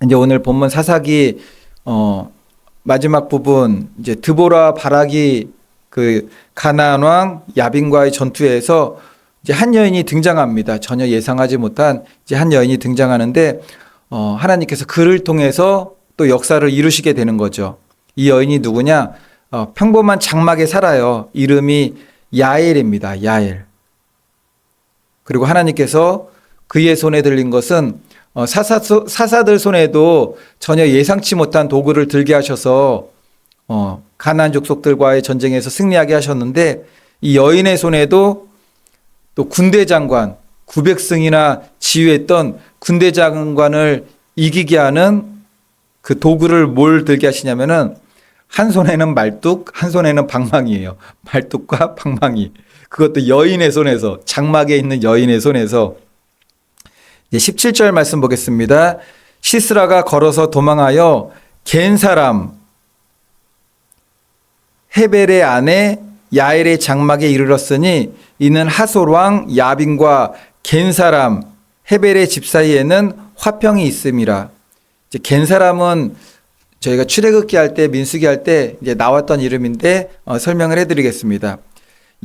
이제 오늘 본문 사사기 마지막 부분 이제 드보라 바락이 그 가나안 왕 야빈과의 전투에서 이제 한 여인이 등장합니다. 전혀 예상하지 못한 이제 한 여인이 등장하는데 하나님께서 그를 통해서 또 역사를 이루시게 되는 거죠. 이 여인이 누구냐? 평범한 장막에 살아요. 이름이 야엘입니다. 야엘. 그리고 하나님께서 그의 손에 들린 것은 사사들 손에도 전혀 예상치 못한 도구를 들게 하셔서 가나안 족속들과의 전쟁에서 승리하게 하셨는데, 이 여인의 손에도 또 군대 장관 900승이나 지휘했던 군대 장관을 이기게 하는 그 도구를 뭘 들게 하시냐면은 한 손에는 말뚝, 한 손에는 방망이에요. 말뚝과 방망이. 그것도 여인의 손에서, 장막에 있는 여인의 손에서. 이제 17절 말씀 보겠습니다. 시스라가 걸어서 도망하여 겐 사람 헤벨의 아내 야엘의 장막에 이르렀으니 이는 하솔 왕 야빈과 겐 사람 헤벨의 집 사이에는 화평이 있음이라. 이제 겐 사람은 저희가 출애굽기 할 때, 민수기 할 때 이제 나왔던 이름인데 설명을 해드리겠습니다.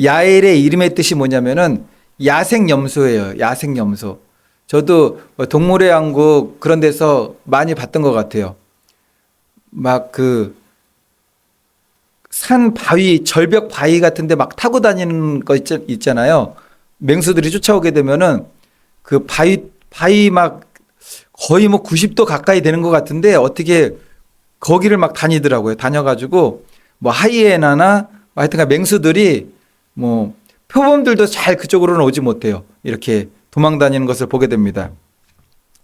야엘의 이름의 뜻이 뭐냐면은 야생염소예요. 야생염소. 저도 동물의 왕국 그런 데서 많이 봤던 것 같아요. 막 그 산 바위, 절벽 바위 같은데 막 타고 다니는 거 있잖아요. 맹수들이 쫓아오게 되면은 그 바위 막 거의 뭐 90도 가까이 되는 것 같은데 어떻게 거기를 막 다니더라고요. 다녀가지고 뭐 하이에나나 하여튼간 맹수들이 뭐 표범들도 잘 그쪽으로는 오지 못해요. 이렇게 도망 다니는 것을 보게 됩니다.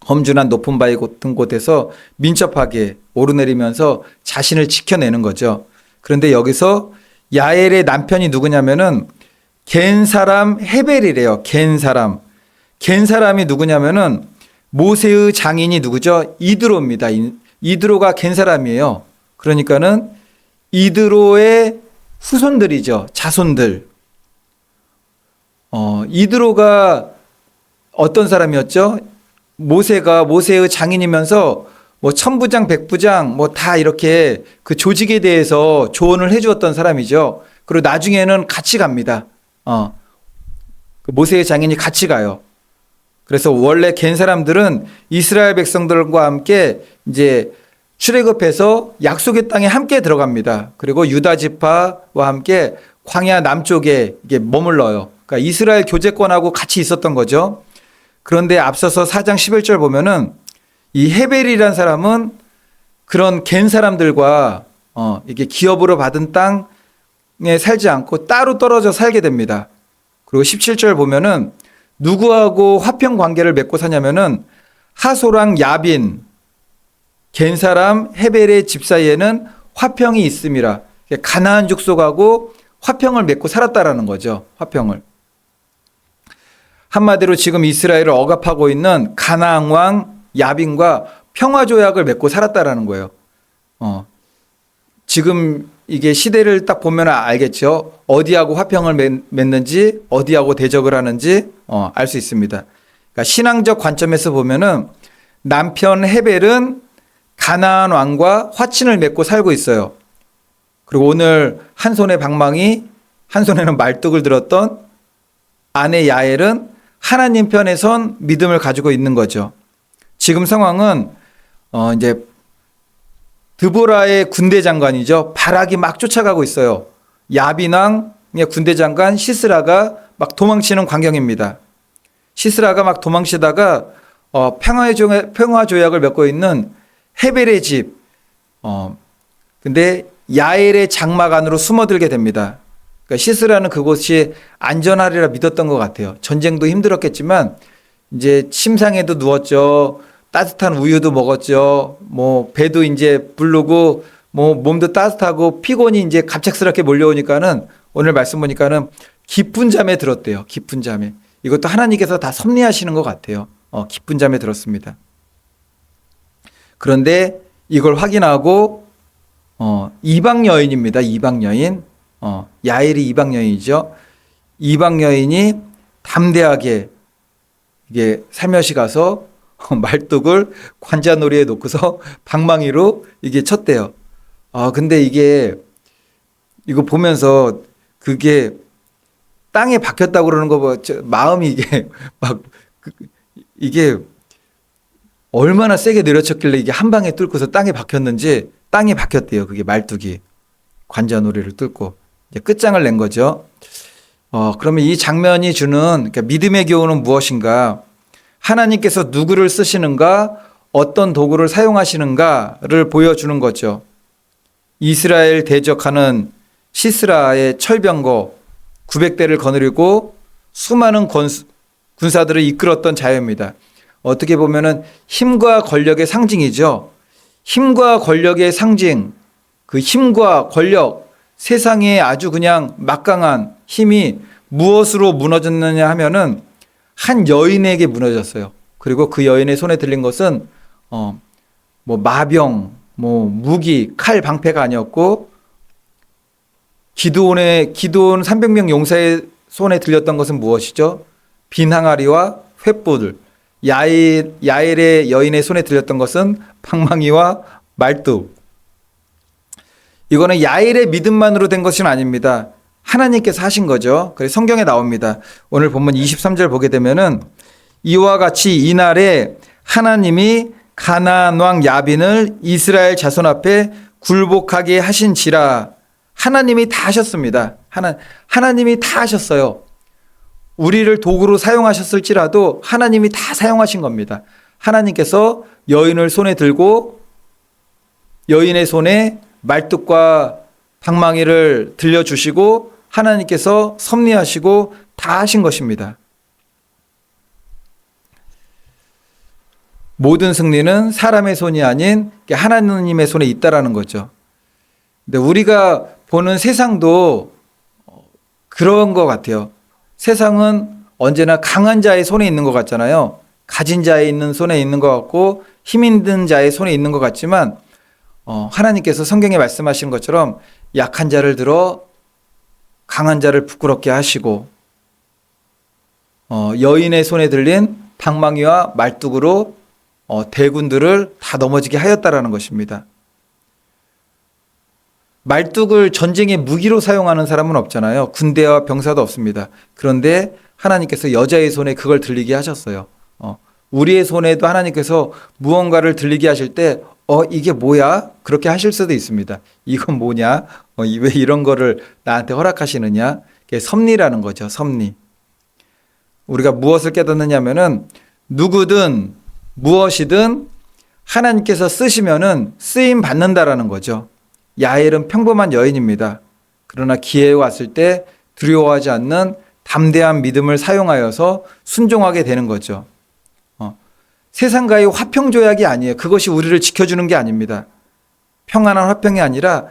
험준한 높은 바위 같은 곳에서 민첩하게 오르내리면서 자신을 지켜내는 거죠. 그런데 여기서 야엘의 남편이 누구냐면은 겐 사람 헤벨이래요. 겐 사람. 겐 사람이 누구냐면은 모세의 장인이 누구죠? 이드로입니다. 이드로가 겐 사람이에요. 그러니까는 이드로의 후손들이죠. 자손들. 이드로가 어떤 사람이었죠? 모세의 장인이면서 뭐 천부장, 백부장 뭐 다 이렇게 그 조직에 대해서 조언을 해주었던 사람이죠. 그리고 나중에는 같이 갑니다. 그 모세의 장인이 같이 가요. 그래서 원래 겐 사람들은 이스라엘 백성들과 함께 이제 출애굽해서 약속의 땅에 함께 들어갑니다. 그리고 유다 지파와 함께 광야 남쪽에 이게 머물러요. 그러니까 이스라엘 교제권하고 같이 있었던 거죠. 그런데 앞서서 4장 11절 보면은 이 헤벨이라는 사람은 그런 겐 사람들과 이게 기업으로 받은 땅에 살지 않고 따로 떨어져 살게 됩니다. 그리고 17절 보면은 누구하고 화평 관계를 맺고 사냐면은 하소랑 야빈 겐 사람 헤벨의 집 사이에는 화평이 있음이라. 가나안 족속하고 화평을 맺고 살았다라는 거죠. 화평을. 한마디로 지금 이스라엘을 억압하고 있는 가나안 왕 야빈과 평화 조약을 맺고 살았다라는 거예요. 지금 이게 시대를 딱 보면 알겠죠. 어디하고 화평을 맺는지, 어디하고 대적을 하는지 알 수 있습니다. 그러니까 신앙적 관점에서 보면은 남편 헤벨은 가나안 왕과 화친을 맺고 살고 있어요. 그리고 오늘 한 손에 방망이, 한 손에는 말뚝을 들었던 아내 야엘은 하나님 편에 선 믿음을 가지고 있는 거죠. 지금 상황은 이제 드보라의 군대 장관이죠. 바락이 막 쫓아가고 있어요. 야빈왕의 군대 장관 시스라가 막 도망치는 광경입니다. 시스라가 막 도망치다가 평화 조약을 맺고 있는 헤벨의 집, 근데 야엘의 장막 안으로 숨어들게 됩니다. 그러니까 시스라는 그곳이 안전하리라 믿었던 것 같아요. 전쟁도 힘들었겠지만 이제 침상에도 누웠죠. 따뜻한 우유도 먹었죠. 뭐 배도 이제 부르고 뭐 몸도 따뜻하고 피곤이 이제 갑작스럽게 몰려오니까는 오늘 말씀 보니까는 깊은 잠에 들었대요. 깊은 잠에. 이것도 하나님께서 다 섭리하시는 것 같아요. 깊은 잠에 들었습니다. 그런데 이걸 확인하고 이방 여인입니다. 이방 여인. 야엘이 이방 여인이죠. 이방 여인이 담대하게 이게 살며시 가서 말뚝을 관자놀이에 놓고서 방망이로 이게 쳤대요. 근데 이거 보면서 그게 땅에 박혔다고 그러는 거 봐. 마음이 이게 막 이게 얼마나 세게 내려쳤길래 이게 한 방에 뚫고서 땅에 박혔는지 땅에 박혔대요. 그게 말뚝이 관자놀이를 뚫고 이제 끝장을 낸 거죠. 그러면 이 장면이 주는 그러니까 믿음의 교훈은 무엇인가? 하나님께서 누구를 쓰시는가, 어떤 도구를 사용하시는가를 보여주는 거죠. 이스라엘 대적하는 시스라의 철병거 900대를 거느리고 수많은 군사들을 이끌었던 자유입니다. 어떻게 보면은 힘과 권력의 상징이죠. 힘과 권력의 상징, 그 힘과 권력, 세상에 아주 그냥 막강한 힘이 무엇으로 무너졌느냐 하면은 한 여인에게 무너졌어요. 그리고 그 여인의 손에 들린 것은 마병, 무기, 칼, 방패가 아니었고 기드온 300명 용사의 손에 들렸던 것은 무엇이죠? 빈 항아리와 횃불. 야엘의 여인의 손에 들렸던 것은 방망이와 말뚝. 이거는 야엘의 믿음만으로 된 것은 아닙니다. 하나님께서 하신 거죠. 그래서 성경에 나옵니다. 오늘 본문 23절 보게 되면은 이와 같이 이날에 하나님이 가나안 왕 야빈을 이스라엘 자손 앞에 굴복하게 하신지라. 하나님이 다 하셨습니다. 하나님이 다 하셨어요. 우리를 도구로 사용하셨을지라도 하나님이 다 사용하신 겁니다. 하나님께서 여인을 손에 들고 여인의 손에 말뚝과 방망이를 들려주시고 하나님께서 섭리하시고 다 하신 것입니다. 모든 승리는 사람의 손이 아닌 하나님의 손에 있다라는 거죠. 근데 우리가 보는 세상도 그런 것 같아요. 세상은 언제나 강한 자의 손에 있는 것 같잖아요. 가진 자의 있는 손에 있는 것 같고 힘 있는 자의 손에 있는 것 같지만 하나님께서 성경에 말씀하신 것처럼 약한 자를 들어 강한 자를 부끄럽게 하시고 여인의 손에 들린 방망이와 말뚝으로 대군들을 다 넘어지게 하였다라는 것입니다. 말뚝을 전쟁의 무기로 사용하는 사람은 없잖아요. 군대와 병사도 없습니다. 그런데 하나님께서 여자의 손에 그걸 들리게 하셨어요. 우리의 손에도 하나님께서 무언가를 들리게 하실 때 이게 뭐야? 그렇게 하실 수도 있습니다. 이건 뭐냐? 왜 이런 거를 나한테 허락하시느냐? 그게 섭리라는 거죠. 섭리. 우리가 무엇을 깨닫느냐면은 누구든 무엇이든 하나님께서 쓰시면은 쓰임 받는다라는 거죠. 야엘은 평범한 여인입니다. 그러나 기회에 왔을 때 두려워하지 않는 담대한 믿음을 사용하여서 순종하게 되는 거죠. 세상과의 화평 조약이 아니에요. 그것이 우리를 지켜주는 게 아닙니다. 평안한 화평이 아니라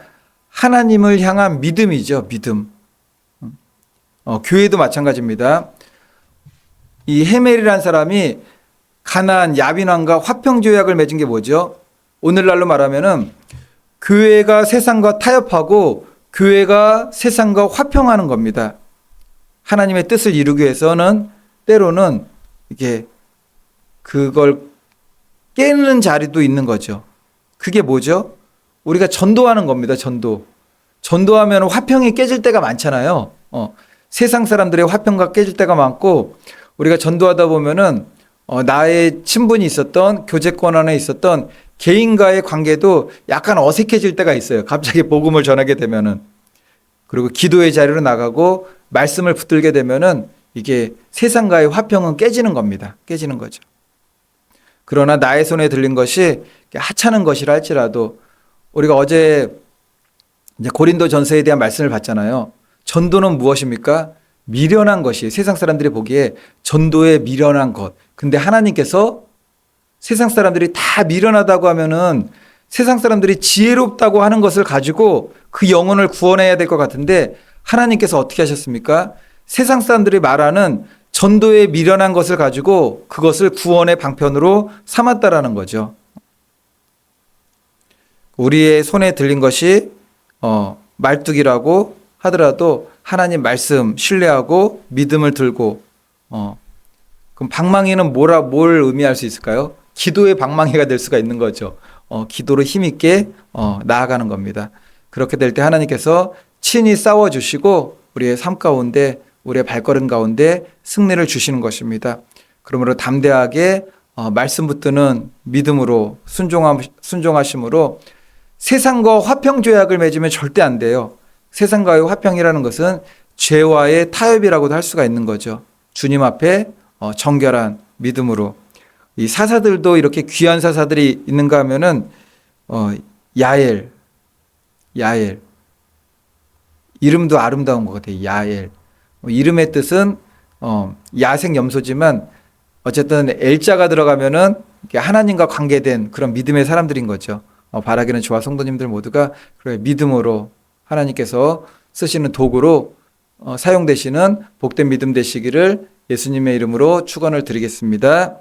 하나님을 향한 믿음이죠. 믿음. 교회도 마찬가지입니다. 이 헤멜이라는 사람이 가나안 야빈 왕과 화평 조약을 맺은 게 뭐죠? 오늘날로 말하면은 교회가 세상과 타협하고 교회가 세상과 화평하는 겁니다. 하나님의 뜻을 이루기 위해서는 때로는 이게 그걸 깨는 자리도 있는 거죠. 그게 뭐죠? 우리가 전도하는 겁니다. 전도하면 화평이 깨질 때가 많잖아요. 세상 사람들의 화평과 깨질 때가 많고 우리가 전도하다 보면은 나의 친분이 있었던 교제권 안에 있었던 개인과의 관계도 약간 어색해질 때가 있어요. 갑자기 복음을 전하게 되면은. 그리고 기도의 자리로 나가고 말씀을 붙들게 되면은 이게 세상과의 화평은 깨지는 겁니다. 깨지는 거죠. 그러나 나의 손에 들린 것이 하찮은 것이라 할지라도 우리가 어제 이제 고린도 전서에 대한 말씀을 봤잖아요. 전도는 무엇입니까? 미련한 것이 세상 사람들이 보기에 전도의 미련한 것. 근데 하나님께서 세상 사람들이 다 미련하다고 하면은 세상 사람들이 지혜롭다고 하는 것을 가지고 그 영혼을 구원해야 될 것 같은데 하나님께서 어떻게 하셨습니까? 세상 사람들이 말하는 전도에 미련한 것을 가지고 그것을 구원의 방편으로 삼았다라는 거죠. 우리의 손에 들린 것이 말뚝이라고 하더라도 하나님 말씀 신뢰하고 믿음을 들고 그럼 방망이는 뭘 의미할 수 있을까요? 기도의 방망이가 될 수가 있는 거죠. 기도로 힘있게 나아가는 겁니다. 그렇게 될 때 하나님께서 친히 싸워주시고 우리의 삶 가운데 우리의 발걸음 가운데 승리를 주시는 것입니다. 그러므로 담대하게 말씀 붙드는 믿음으로 순종하심으로 세상과 화평 조약을 맺으면 절대 안 돼요. 세상과의 화평이라는 것은 죄와의 타협이라고도 할 수가 있는 거죠. 주님 앞에 정결한 믿음으로. 이 사사들도 이렇게 귀한 사사들이 있는가 하면은 야엘 이름도 아름다운 것 같아요. 야엘 이름의 뜻은 야생 염소지만 어쨌든 엘자가 들어가면은 하나님과 관계된 그런 믿음의 사람들인 거죠. 바라기는 저와 성도님들 모두가 그래 믿음으로 하나님께서 쓰시는 도구로 사용되시는 복된 믿음 되시기를 예수님의 이름으로 축원을 드리겠습니다.